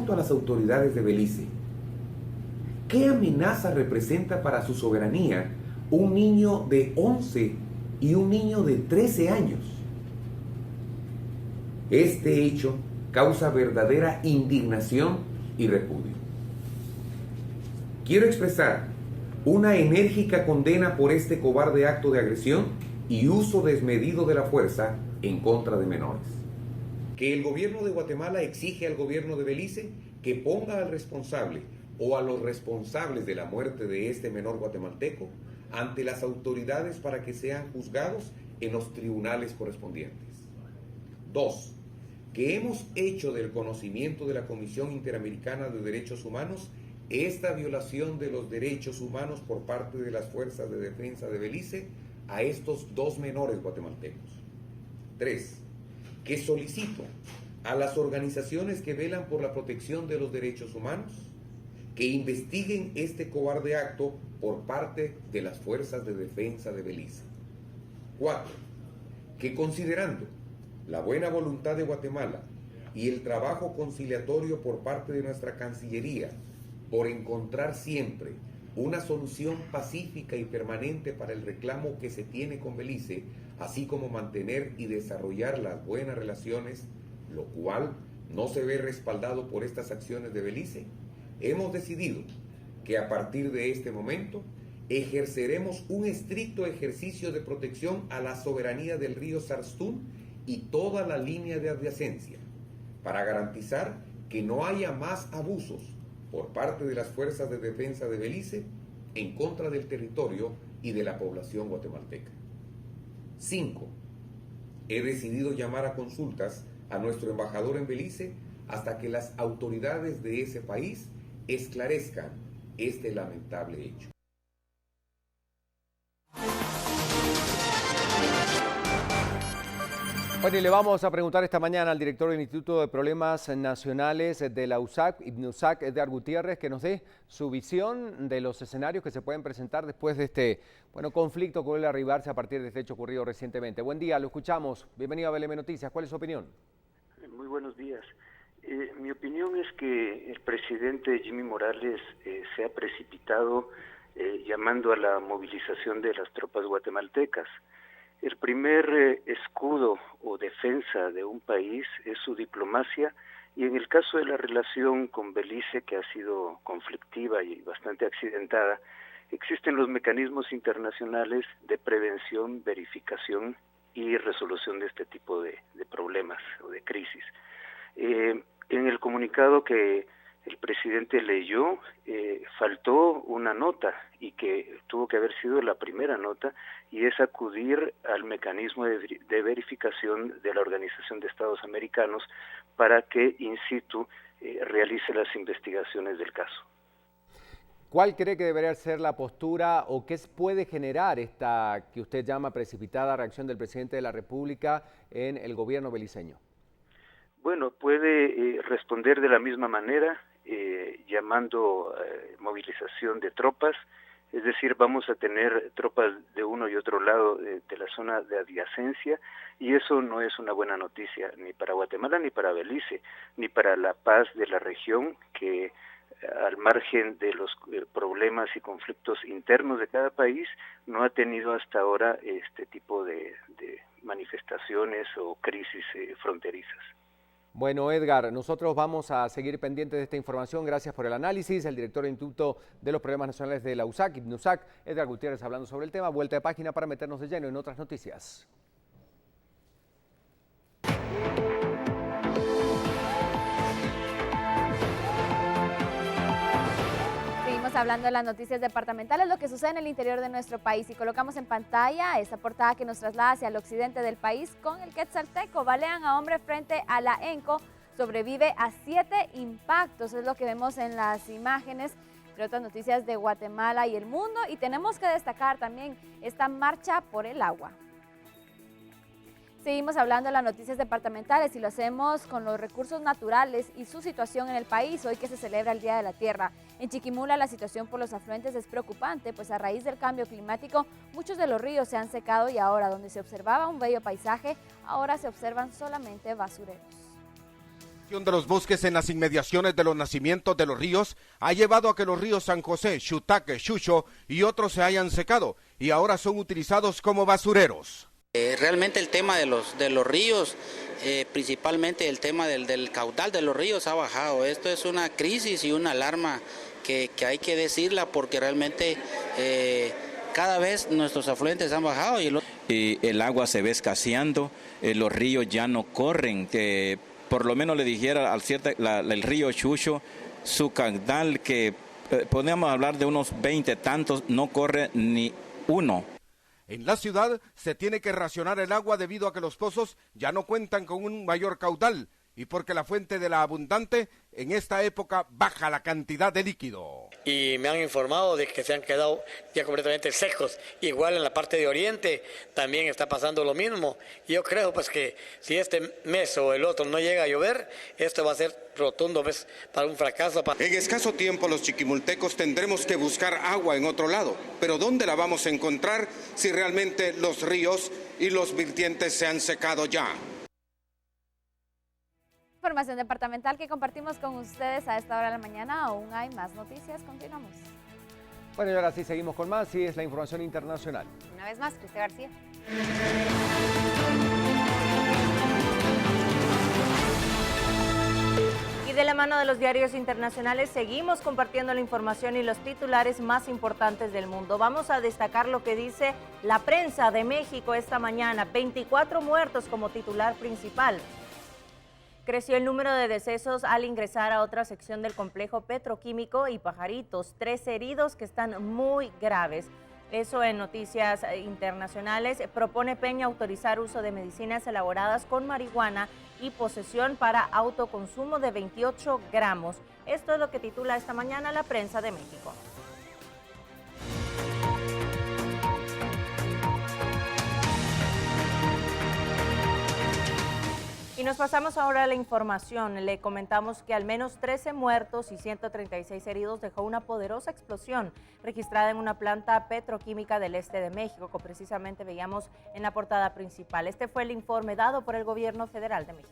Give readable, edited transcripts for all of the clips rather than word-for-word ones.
pregunto a las autoridades de Belice, ¿qué amenaza representa para su soberanía un niño de 11 y un niño de 13 años? Este hecho causa verdadera indignación y repudio. Quiero expresar una enérgica condena por este cobarde acto de agresión y uso desmedido de la fuerza en contra de menores. Que el gobierno de Guatemala exige al gobierno de Belice que ponga al responsable o a los responsables de la muerte de este menor guatemalteco ante las autoridades para que sean juzgados en los tribunales correspondientes. 2. Que hemos hecho del conocimiento de la Comisión Interamericana de Derechos Humanos esta violación de los derechos humanos por parte de las fuerzas de defensa de Belice a estos dos menores guatemaltecos. 3. Que solicito a las organizaciones que velan por la protección de los derechos humanos que investiguen este cobarde acto por parte de las fuerzas de defensa de Belice. 4. Que considerando la buena voluntad de Guatemala y el trabajo conciliatorio por parte de nuestra Cancillería por encontrar siempre una solución pacífica y permanente para el reclamo que se tiene con Belice, así como mantener y desarrollar las buenas relaciones, lo cual no se ve respaldado por estas acciones de Belice, hemos decidido que a partir de este momento ejerceremos un estricto ejercicio de protección a la soberanía del río Sarstún y toda la línea de adyacencia, para garantizar que no haya más abusos por parte de las fuerzas de defensa de Belice en contra del territorio y de la población guatemalteca. 5. He decidido llamar a consultas a nuestro embajador en Belice hasta que las autoridades de ese país esclarezcan este lamentable hecho. Bueno, y le vamos a preguntar esta mañana al director del Instituto de Problemas Nacionales de la USAC, IBNUSAC, Edgar Gutiérrez, que nos dé su visión de los escenarios que se pueden presentar después de este conflicto que vuelve a arribarse a partir de este hecho ocurrido recientemente. Buen día, lo escuchamos. Bienvenido a BLM Noticias. ¿Cuál es su opinión? Muy buenos días. Mi opinión es que el presidente Jimmy Morales se ha precipitado llamando a la movilización de las tropas guatemaltecas. El primer escudo o defensa de un país es su diplomacia, y en el caso de la relación con Belice, que ha sido conflictiva y bastante accidentada, existen los mecanismos internacionales de prevención, verificación y resolución de este tipo de problemas o de crisis. En el comunicado que el presidente leyó, faltó una nota, y que tuvo que haber sido la primera nota, y es acudir al mecanismo de verificación de la Organización de Estados Americanos para que in situ realice las investigaciones del caso. ¿Cuál cree que debería ser la postura o qué puede generar esta que usted llama precipitada reacción del presidente de la República en el gobierno beliceño? Bueno, puede responder de la misma manera, llamando movilización de tropas, es decir, vamos a tener tropas de uno y otro lado de la zona de adyacencia, y eso no es una buena noticia ni para Guatemala, ni para Belice, ni para la paz de la región, que al margen de los problemas y conflictos internos de cada país, no ha tenido hasta ahora este tipo de manifestaciones o crisis fronterizas. Bueno, Edgar, nosotros vamos a seguir pendientes de esta información. Gracias por el análisis. El director del Instituto de los Problemas Nacionales de la USAC, IBNUSAC, Edgar Gutiérrez, hablando sobre el tema. Vuelta de página para meternos de lleno en otras noticias. Hablando de las noticias departamentales, lo que sucede en el interior de nuestro país, y colocamos en pantalla esta portada que nos traslada hacia el occidente del país con el Quetzalteco. Balean a hombre frente a la ENCO, sobrevive a 7 impactos, es lo que vemos en las imágenes, entre otras noticias de Guatemala y el mundo. Y tenemos que destacar también esta marcha por el agua. Seguimos hablando de las noticias departamentales y lo hacemos con los recursos naturales y su situación en el país, hoy que se celebra el Día de la Tierra. En Chiquimula la situación por los afluentes es preocupante, pues a raíz del cambio climático muchos de los ríos se han secado y ahora donde se observaba un bello paisaje, ahora se observan solamente basureros. De los bosques en las inmediaciones de los nacimientos de los ríos ha llevado a que los ríos San José, Xutaque, Xuxo y otros se hayan secado y ahora son utilizados como basureros. Realmente el tema de los ríos, principalmente el tema del caudal de los ríos ha bajado. Esto es una crisis y una alarma que hay que decirla porque realmente cada vez nuestros afluentes han bajado. Y el agua se ve escaseando, los ríos ya no corren. Por lo menos le dijera el río Xuxo, su caudal que podríamos hablar de unos 20 tantos, no corre ni uno. En la ciudad se tiene que racionar el agua debido a que los pozos ya no cuentan con un mayor caudal y porque la fuente de la abundante en esta época baja la cantidad de líquido. Y me han informado de que se han quedado ya completamente secos. Igual en la parte de Oriente también está pasando lo mismo. Yo creo pues que si este mes o el otro no llega a llover, esto va a ser rotundo pues, para un fracaso. En escaso tiempo los chiquimultecos tendremos que buscar agua en otro lado. Pero ¿dónde la vamos a encontrar si realmente los ríos y los vertientes se han secado ya? Información departamental que compartimos con ustedes a esta hora de la mañana. Aún hay más noticias. Continuamos. Bueno, y ahora sí seguimos con más. Sí, es la información internacional. Una vez más, Cristian García. Y de la mano de los diarios internacionales seguimos compartiendo la información y los titulares más importantes del mundo. Vamos a destacar lo que dice la prensa de México esta mañana. 24 muertos como titular principal. Creció el número de decesos al ingresar a otra sección del complejo petroquímico y Pajaritos. 3 heridos que están muy graves. Eso en noticias internacionales. Propone Peña autorizar uso de medicinas elaboradas con marihuana y posesión para autoconsumo de 28 gramos. Esto es lo que titula esta mañana la prensa de México. Y nos pasamos ahora a la información. Le comentamos que al menos 13 muertos y 136 heridos dejó una poderosa explosión registrada en una planta petroquímica del este de México, que precisamente veíamos en la portada principal. Este fue el informe dado por el Gobierno Federal de México.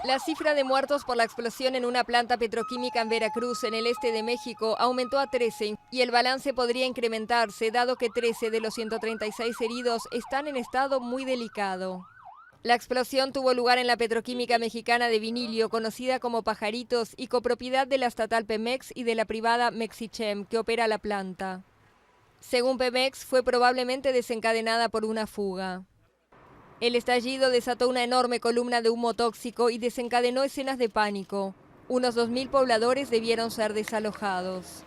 La cifra de muertos por la explosión en una planta petroquímica en Veracruz, en el este de México, aumentó a 13 y el balance podría incrementarse, dado que 13 de los 136 heridos están en estado muy delicado. La explosión tuvo lugar en la petroquímica mexicana de Vinilio, conocida como Pajaritos, y copropiedad de la estatal Pemex y de la privada Mexichem, que opera la planta. Según Pemex, fue probablemente desencadenada por una fuga. El estallido desató una enorme columna de humo tóxico y desencadenó escenas de pánico. Unos 2.000 pobladores debieron ser desalojados.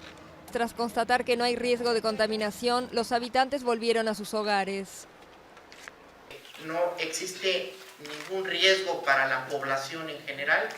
Tras constatar que no hay riesgo de contaminación, los habitantes volvieron a sus hogares. No existe ningún riesgo para la población en general,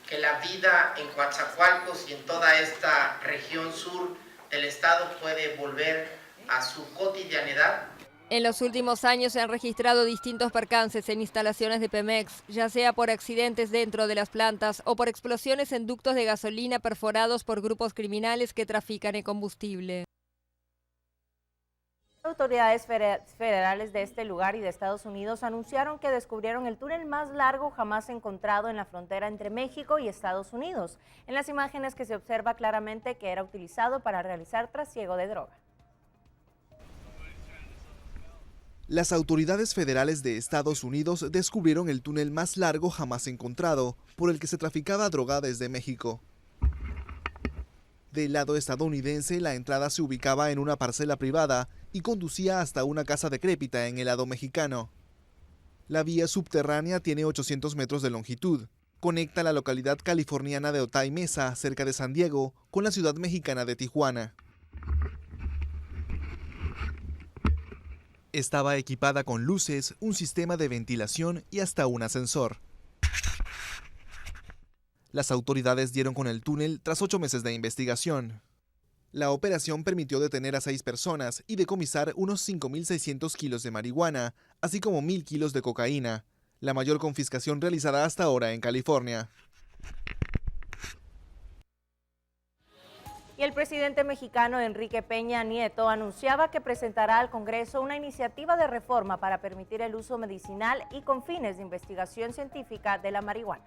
que la vida en Coatzacoalcos y en toda esta región sur del estado puede volver a su cotidianidad. En los últimos años se han registrado distintos percances en instalaciones de Pemex, ya sea por accidentes dentro de las plantas o por explosiones en ductos de gasolina perforados por grupos criminales que trafican el combustible. Autoridades federales de este lugar y de Estados Unidos anunciaron que descubrieron el túnel más largo jamás encontrado en la frontera entre México y Estados Unidos. En las imágenes que se observa claramente que era utilizado para realizar trasiego de droga. Las autoridades federales de Estados Unidos descubrieron el túnel más largo jamás encontrado, por el que se traficaba droga desde México. Del lado estadounidense, la entrada se ubicaba en una parcela privada y conducía hasta una casa decrépita en el lado mexicano. La vía subterránea tiene 800 metros de longitud. Conecta la localidad californiana de Otay Mesa, cerca de San Diego, con la ciudad mexicana de Tijuana. Estaba equipada con luces, un sistema de ventilación y hasta un ascensor. Las autoridades dieron con el túnel tras 8 meses de investigación. La operación permitió detener a 6 personas y decomisar unos 5.600 kilos de marihuana, así como 1.000 kilos de cocaína, la mayor confiscación realizada hasta ahora en California. Y el presidente mexicano Enrique Peña Nieto anunciaba que presentará al Congreso una iniciativa de reforma para permitir el uso medicinal y con fines de investigación científica de la marihuana.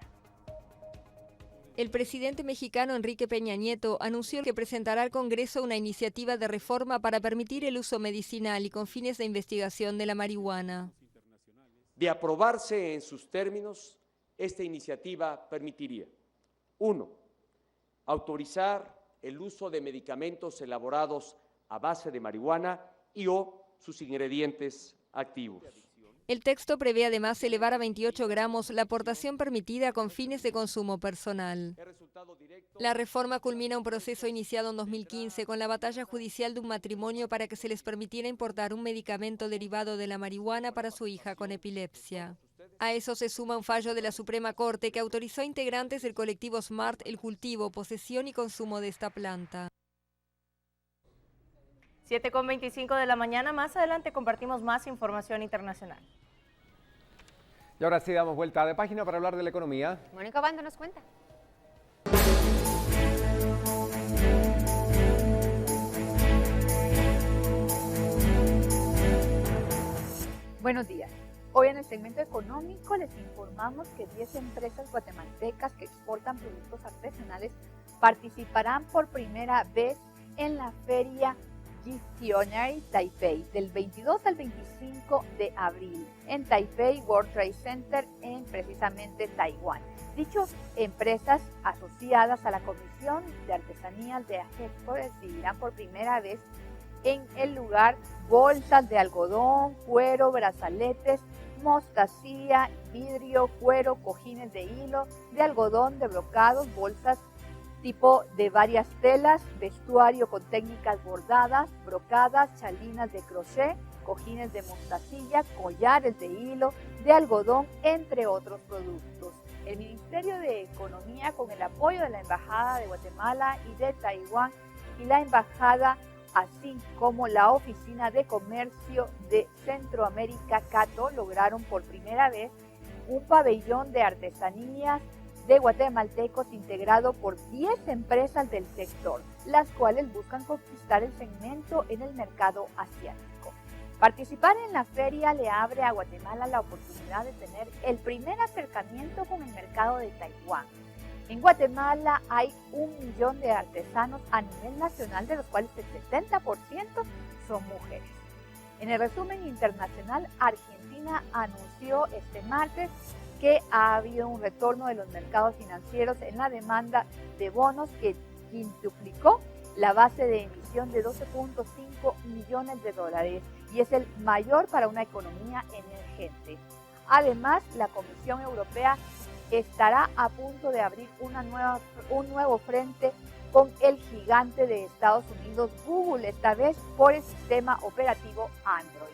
El presidente mexicano Enrique Peña Nieto anunció que presentará al Congreso una iniciativa de reforma para permitir el uso medicinal y con fines de investigación de la marihuana. De aprobarse en sus términos, esta iniciativa permitiría: 1. Autorizar el uso de medicamentos elaborados a base de marihuana y o sus ingredientes activos. El texto prevé además elevar a 28 gramos la aportación permitida con fines de consumo personal. La reforma culmina un proceso iniciado en 2015 con la batalla judicial de un matrimonio para que se les permitiera importar un medicamento derivado de la marihuana para su hija con epilepsia. A eso se suma un fallo de la Suprema Corte que autorizó a integrantes del colectivo SMART el cultivo, posesión y consumo de esta planta. 7:25 de la mañana, más adelante compartimos más información internacional. Y ahora sí damos vuelta de página para hablar de la economía. Mónica Bando nos cuenta. Buenos días. Hoy en el segmento económico les informamos que 10 empresas guatemaltecas que exportan productos artesanales participarán por primera vez en la feria Giftionary Taipei del 22 al 25 de abril en Taipei World Trade Center en precisamente Taiwán. Dichas empresas asociadas a la Comisión de Artesanías de AGEXPO exhibirán por primera vez en el lugar bolsas de algodón, cuero, brazaletes, mostacilla, vidrio, cuero, cojines de hilo, de algodón, de brocados, bolsas tipo de varias telas, vestuario con técnicas bordadas, brocadas, chalinas de crochet, cojines de mostacilla, collares de hilo, de algodón, entre otros productos. El Ministerio de Economía, con el apoyo de la Embajada de Guatemala y de Taiwán y la Embajada, así como la Oficina de Comercio de Centroamérica, CATO, lograron por primera vez un pabellón de artesanías de guatemaltecos integrado por 10 empresas del sector, las cuales buscan conquistar el segmento en el mercado asiático. Participar en la feria le abre a Guatemala la oportunidad de tener el primer acercamiento con el mercado de Taiwán. En Guatemala hay 1 millón de artesanos a nivel nacional, de los cuales el 70% son mujeres. En el resumen internacional, Argentina anunció este martes que ha habido un retorno de los mercados financieros en la demanda de bonos que quintuplicó la base de emisión de 12.5 millones de dólares y es el mayor para una economía emergente. Además, la Comisión Europea estará a punto de abrir un nuevo frente con el gigante de Estados Unidos, Google, esta vez por el sistema operativo Android.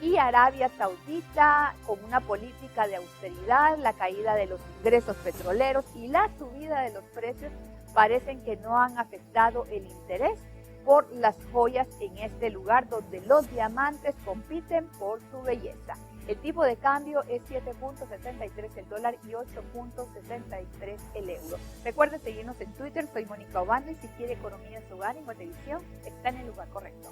Y Arabia Saudita, con una política de austeridad, la caída de los ingresos petroleros y la subida de los precios parecen que no han afectado el interés por las joyas en este lugar donde los diamantes compiten por su belleza. El tipo de cambio es 7.73 el dólar y 8.63 el euro. Recuerden seguirnos en Twitter, soy Mónica Obando y si quiere economía en su hogar en Guatevisión, está en el lugar correcto.